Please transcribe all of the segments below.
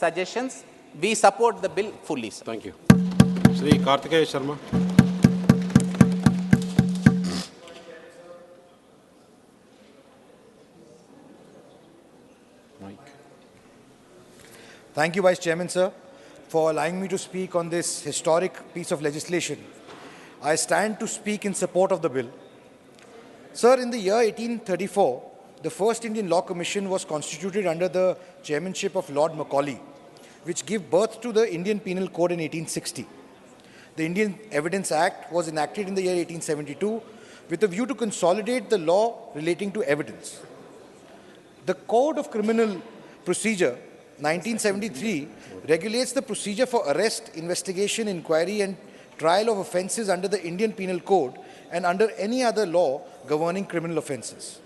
suggestions. We support the bill fully, sir. Thank you. Shri Kartikeya Sharma. Thank you, Vice Chairman, sir, for allowing me to speak on this historic piece of legislation. I stand to speak in support of the bill. Sir, in the year 1834, the first Indian Law Commission was constituted under the chairmanship of Lord Macaulay, which gave birth to the Indian Penal Code in 1860. The Indian Evidence Act was enacted in the year 1872 with a view to consolidate the law relating to evidence. The Code of Criminal Procedure 1973 regulates the procedure for arrest, investigation, inquiry and trial of offences under the Indian Penal Code and under any other law governing criminal offences.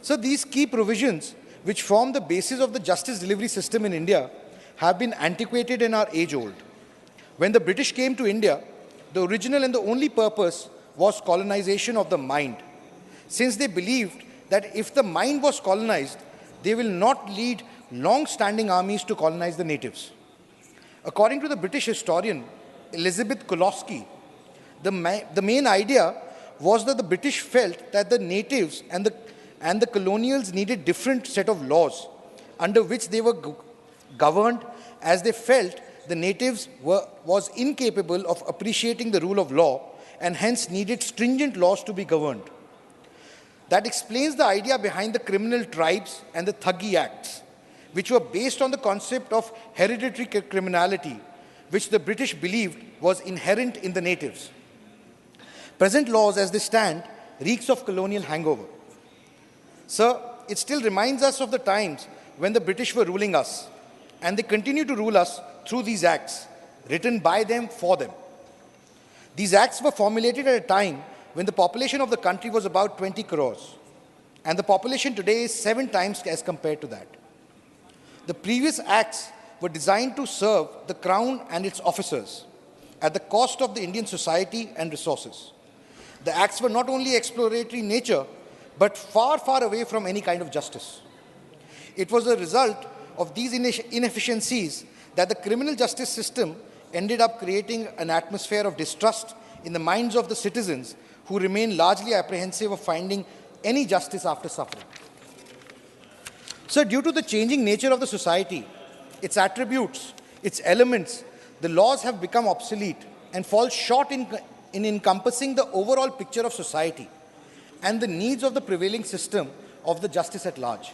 So these key provisions, which form the basis of the justice delivery system in India, have been antiquated and are age-old. When the British came to India, the original and the only purpose was colonization of the mind, since they believed that if the mind was colonized, they will not lead long-standing armies to colonize the natives. According to the British historian Elizabeth Kolosky, the main idea was that the British felt that the natives and the colonials needed different set of laws under which they were governed, as they felt the natives was incapable of appreciating the rule of law and hence needed stringent laws to be governed. That explains the idea behind the criminal tribes and the Thuggy Acts, which were based on the concept of hereditary criminality, which the British believed was inherent in the natives. Present laws as they stand reeks of colonial hangover. Sir, it still reminds us of the times when the British were ruling us, and they continue to rule us through these acts, written by them for them. These acts were formulated at a time when the population of the country was about 20 crores, and the population today is 7 times as compared to that. The previous acts were designed to serve the Crown and its officers at the cost of the Indian society and resources. The acts were not only exploratory in nature, but far, far away from any kind of justice. It was a result of these inefficiencies that the criminal justice system ended up creating an atmosphere of distrust in the minds of the citizens, who remain largely apprehensive of finding any justice after suffering. So due to the changing nature of the society, its attributes, its elements, the laws have become obsolete and fall short in encompassing the overall picture of society and the needs of the prevailing system of the justice at large.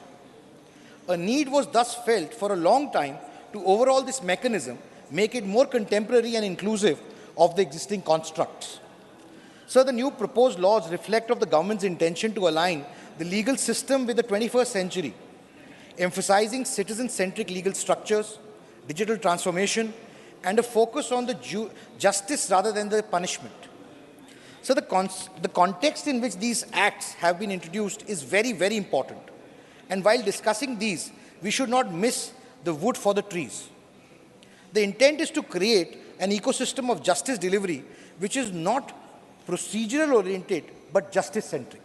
A need was thus felt for a long time to overhaul this mechanism, make it more contemporary and inclusive of the existing constructs. So the new proposed laws reflect of the government's intention to align the legal system with the 21st century, emphasizing citizen-centric legal structures, digital transformation, and a focus on the justice rather than the punishment. So the context in which these acts have been introduced is very, very important. And while discussing these, we should not miss the wood for the trees. The intent is to create an ecosystem of justice delivery which is not procedural oriented but justice centric.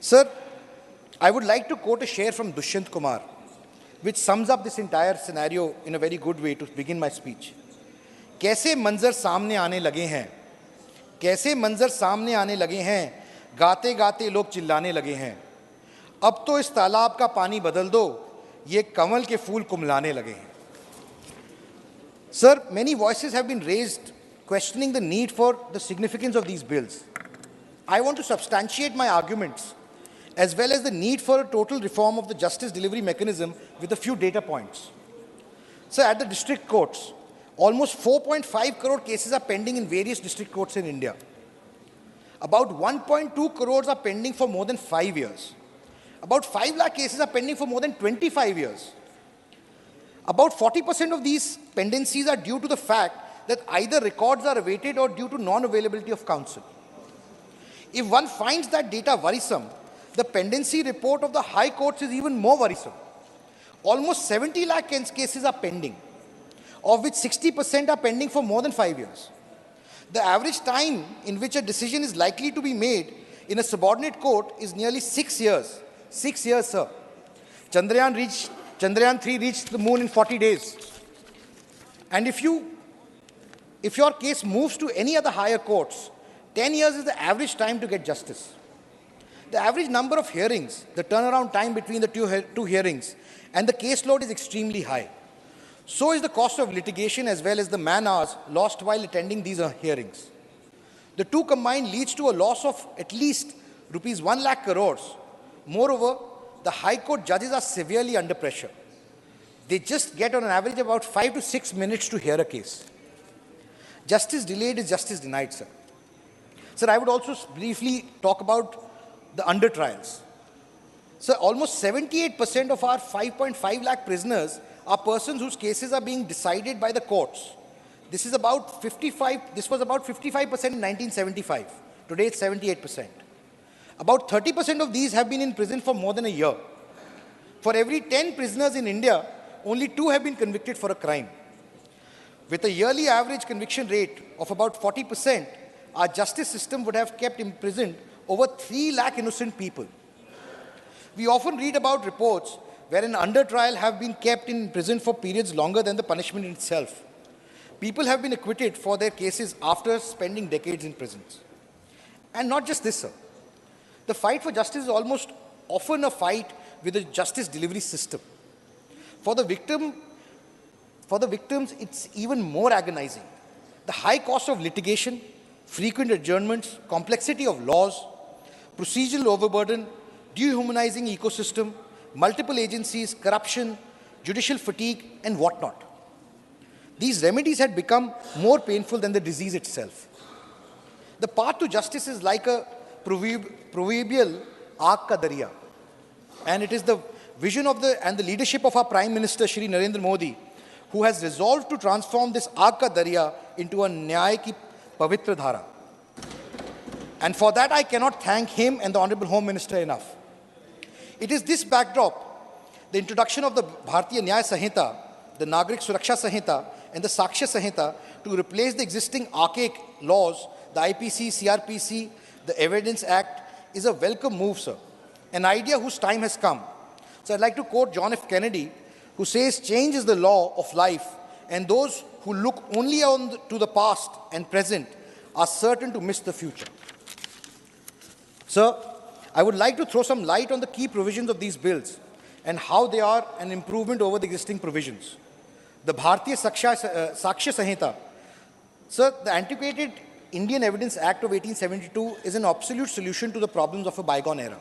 Sir, I would like to quote a share from Dushyant Kumar, which sums up this entire scenario in a very good way to begin my speech. कैसे मंजर सामने आने लगे हैं, कैसे मंजर सामने आने लगे हैं, गाते गाते लोग चिल्लाने लगे हैं, अब तो इस तालाब का पानी बदल दो, ये कमल के फूल कुमलाने लगे हैं. Sir, many voices have been raised questioning the need for the significance of these bills. I want to substantiate my arguments as well as the need for a total reform of the justice delivery mechanism with a few data points. So at the district courts, almost 4.5 crore cases are pending in various district courts in India. About 1.2 crores are pending for more than 5 years. About 5 lakh cases are pending for more than 25 years. About 40% of these pendencies are due to the fact that either records are awaited or due to non-availability of counsel. If one finds that data worrisome, the pendency report of the high courts is even more worrisome. Almost 70 lakh cases are pending, of which 60% are pending for more than 5 years. The average time in which a decision is likely to be made in a subordinate court is nearly 6 years. 6 years, sir. Chandrayaan reached Chandrayaan 3 reached the moon in 40 days. And if your case moves to any other higher courts, 10 years is the average time to get justice. The average number of hearings, the turnaround time between the two hearings, and the caseload is extremely high. So is the cost of litigation as well as the man hours lost while attending these hearings. The two combined leads to a loss of at least rupees 1 lakh crores. Moreover, the High Court judges are severely under pressure. They just get on an average about 5 to 6 minutes to hear a case. Justice delayed is justice denied, sir. Sir, I would also briefly talk about the under trials. Sir, almost 78% of our 5.5 lakh prisoners are persons whose cases are being decided by the courts. This was about 55% in 1975. Today it's 78%. About 30% of these have been in prison for more than a year. For every 10 prisoners in India, only 2 have been convicted for a crime. With a yearly average conviction rate of about 40%, our justice system would have kept imprisoned over 3 lakh innocent people. We often read about reports wherein under trial have been kept in prison for periods longer than the punishment itself. People have been acquitted for their cases after spending decades in prisons. And not just this, sir. The fight for justice is almost often a fight with the justice delivery system. For the victims, it's even more agonizing. The high cost of litigation, frequent adjournments, complexity of laws, procedural overburden, dehumanizing ecosystem, multiple agencies, corruption, judicial fatigue, and whatnot. These remedies had become more painful than the disease itself. The path to justice is like a proverbial aag ka darya. And it is the vision of and the leadership of our Prime Minister, Shri Narendra Modi, who has resolved to transform this aag ka darya into a nyay ki pavitra dhara. And for that, I cannot thank him and the Honorable Home Minister enough. It is this backdrop, the introduction of the Bharatiya Nyaya Sanhita, the Nagrik Suraksha Sanhita, and the Sakshya Sanhita to replace the existing archaic laws, the IPC, CRPC, the Evidence Act, is a welcome move, sir. An idea whose time has come. So I'd like to quote John F. Kennedy, who says, "Change is the law of life, and those who look only to the past and present are certain to miss the future." Sir, I would like to throw some light on the key provisions of these bills and how they are an improvement over the existing provisions. The Bharatiya Sakshya Sanhita. Sir, the antiquated Indian Evidence Act of 1872 is an absolute solution to the problems of a bygone era.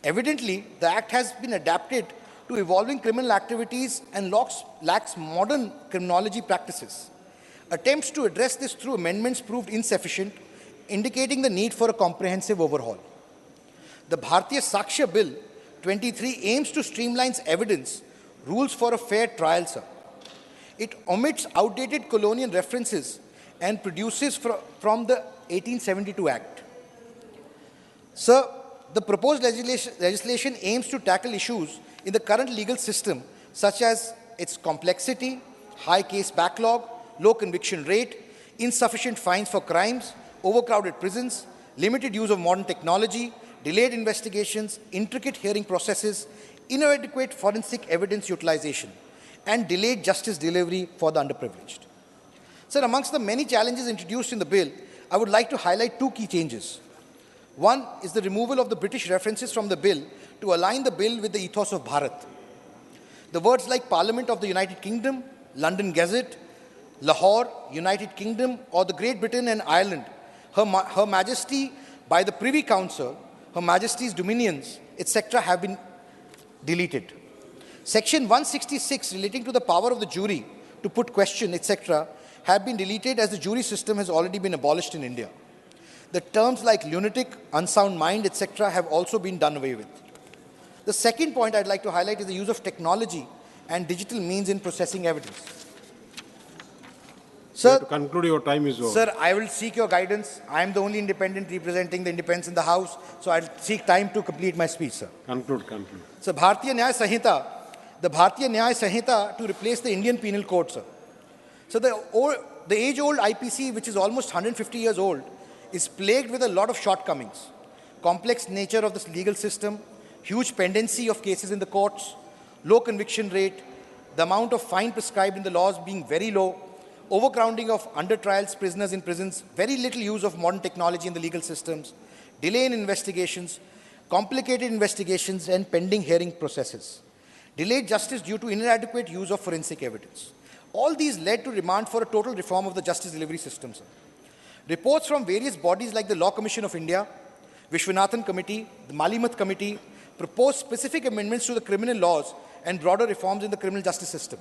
Evidently, the Act has been adapted to evolving criminal activities and lacks modern criminology practices. Attempts to address this through amendments proved insufficient, indicating the need for a comprehensive overhaul. The Bharatiya Sakshya Bill 23 aims to streamline evidence rules for a fair trial, sir. It omits outdated colonial references and produces from the 1872 Act. Sir, the proposed legislation aims to tackle issues in the current legal system, such as its complexity, high case backlog, low conviction rate, insufficient fines for crimes, overcrowded prisons, limited use of modern technology, delayed investigations, intricate hearing processes, inadequate forensic evidence utilization, and delayed justice delivery for the underprivileged. Sir, amongst the many challenges introduced in the bill, I would like to highlight 2 key changes. One is the removal of the British references from the bill to align the bill with the ethos of Bharat. The words like Parliament of the United Kingdom, London Gazette, Lahore, United Kingdom, or the Great Britain and Ireland, Her Majesty by the Privy Council, Her Majesty's Dominions, etc. have been deleted. Section 166 relating to the power of the jury to put question, etc. have been deleted as the jury system has already been abolished in India. The terms like lunatic, unsound mind, etc. have also been done away with. The second point I'd like to highlight is the use of technology and digital means in processing evidence. Sir, To conclude, your time is over. Sir, I will seek your guidance. I am the only independent representing the independents in the House, so I'll seek time to complete my speech, sir. Conclude. So, Bharatiya Nyaya Sanhita, the Bharatiya Nyaya Sanhita to replace the Indian Penal Code, sir. So, the age-old IPC, which is almost 150 years old, is plagued with a lot of shortcomings. Complex nature of this legal system, huge pendency of cases in the courts, low conviction rate, the amount of fine prescribed in the laws being very low, overcrowding of under-trials prisoners in prisons, very little use of modern technology in the legal systems, delay in investigations, complicated investigations and pending hearing processes, delayed justice due to inadequate use of forensic evidence. All these led to demand for a total reform of the justice delivery system, sir. Reports from various bodies like the Law Commission of India, Vishwanathan Committee, the Malimat Committee proposed specific amendments to the criminal laws and broader reforms in the criminal justice system.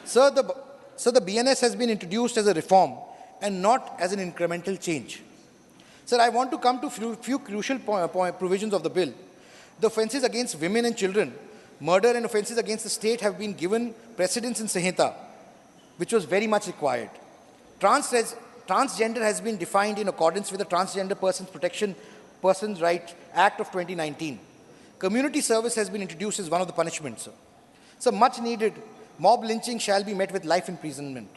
Sir, the BNS has been introduced as a reform and not as an incremental change. Sir, I want to come to few crucial provisions of the bill. The offences against women and children, murder and offences against the state have been given precedence in Sanhita, which was very much required. Transgender has been defined in accordance with the Transgender Persons Right Act of 2019. Community service has been introduced as one of the punishments, sir. So much needed, mob lynching shall be met with life imprisonment.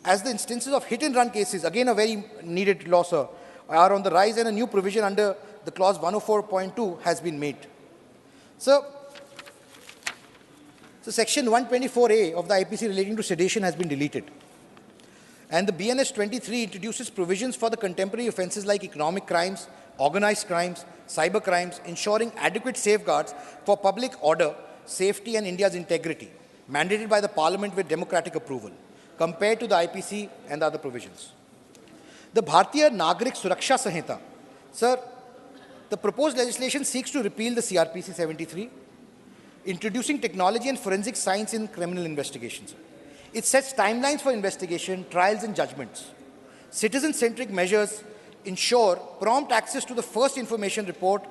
As the instances of hit and run cases, again a very needed law, sir, are on the rise, and a new provision under the clause 104.2 has been made. So section 124A of the IPC relating to sedition has been deleted. And the BNS 23 introduces provisions for the contemporary offences like economic crimes, organized crimes, cyber crimes, ensuring adequate safeguards for public order, safety and India's integrity, mandated by the Parliament with democratic approval, compared to the IPC and the other provisions. The Bharatiya Nagarik Suraksha Sanhita. Sir, the proposed legislation seeks to repeal the CRPC 73, introducing technology and forensic science in criminal investigations. It sets timelines for investigation, trials and judgments. Citizen-centric measures ensure prompt access to the first information report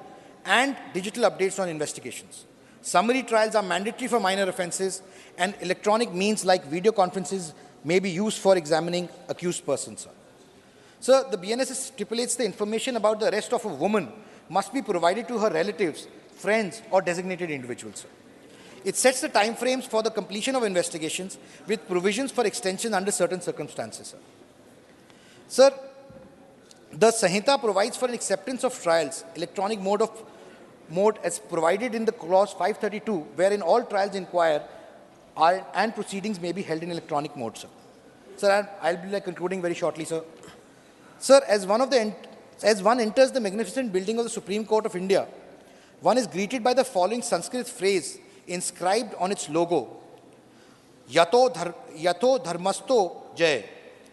and digital updates on investigations. Summary trials are mandatory for minor offences, and electronic means like video conferences may be used for examining accused persons. So the BNS stipulates the information about the arrest of a woman must be provided to her relatives, friends or designated individuals. It sets the timeframes for the completion of investigations with provisions for extension under certain circumstances. Sir, the Sanhita provides for an acceptance of trials, electronic mode as provided in the clause 532, wherein all trials inquire and proceedings may be held in electronic mode, sir. Sir, I'll be concluding very shortly, sir. Sir, as one enters the magnificent building of the Supreme Court of India, one is greeted by the following Sanskrit phrase inscribed on its logo, Yato dharmasto jay,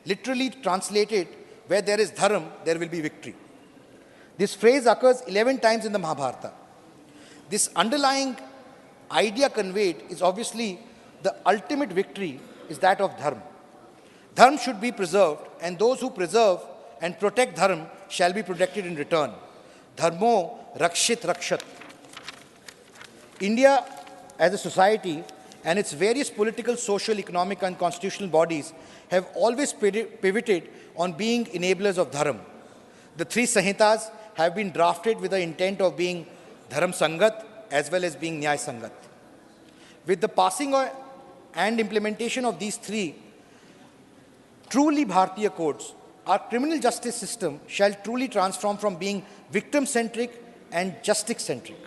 literally translated, where there is dharma, there will be victory. This phrase occurs 11 times in the Mahabharata. This underlying idea conveyed is obviously the ultimate victory is that of dharma. Dharma should be preserved, and those who preserve and protect dharma shall be protected in return. Dharmo rakshit rakshat. India as a society and its various political, social, economic and constitutional bodies have always pivoted on being enablers of dharma. The three Sanhitas have been drafted with the intent of being Dharam Sangat as well as being Nyay Sangat. With the passing and implementation of these three truly Bharatiya codes, our criminal justice system shall truly transform from being victim-centric and justice-centric.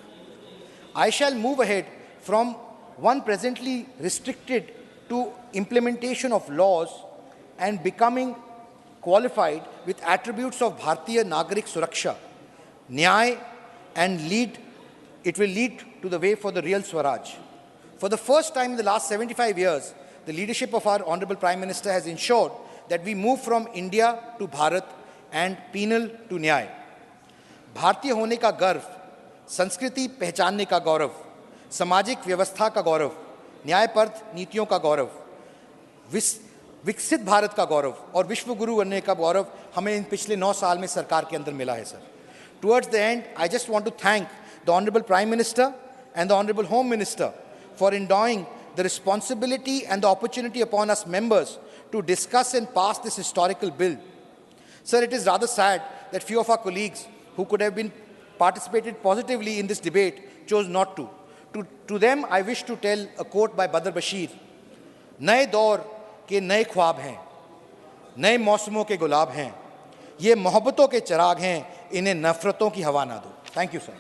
I shall move ahead from one presently restricted to implementation of laws and becoming qualified with attributes of Bharatiya Nagarik Suraksha, Nyay, and it will lead to the way for the real Swaraj. For the first time in the last 75 years, the leadership of our Honorable Prime Minister has ensured that we move from India to Bharat and penal to Nyay. भारतीय होने का गर्व, संस्कृति पहचानने का गौरव, सामाजिक व्यवस्था का गौरव, न्यायपरक नीतियों का गौरव, विकसित भारत का गौरव और विश्व गुरु बनने का गौरव हमें इन पिछले 9 साल में सरकार के अंदर मिला है, sir. Towards the end, I just want to thank the Honorable Prime Minister and the Honorable Home Minister for endowing the responsibility and the opportunity upon us members to discuss and pass this historical bill. Sir, it is rather sad that few of our colleagues who could have been participated positively in this debate chose not to. To them, I wish to tell a quote by Badr Bashir, नए दौर के नए ख्वाब हैं, नए मौसमों के गुलाब हैं, ये मोहब्बतों के चिराग हैं, इन्हें नफरतों की हवा ना दो. Thank you, sir.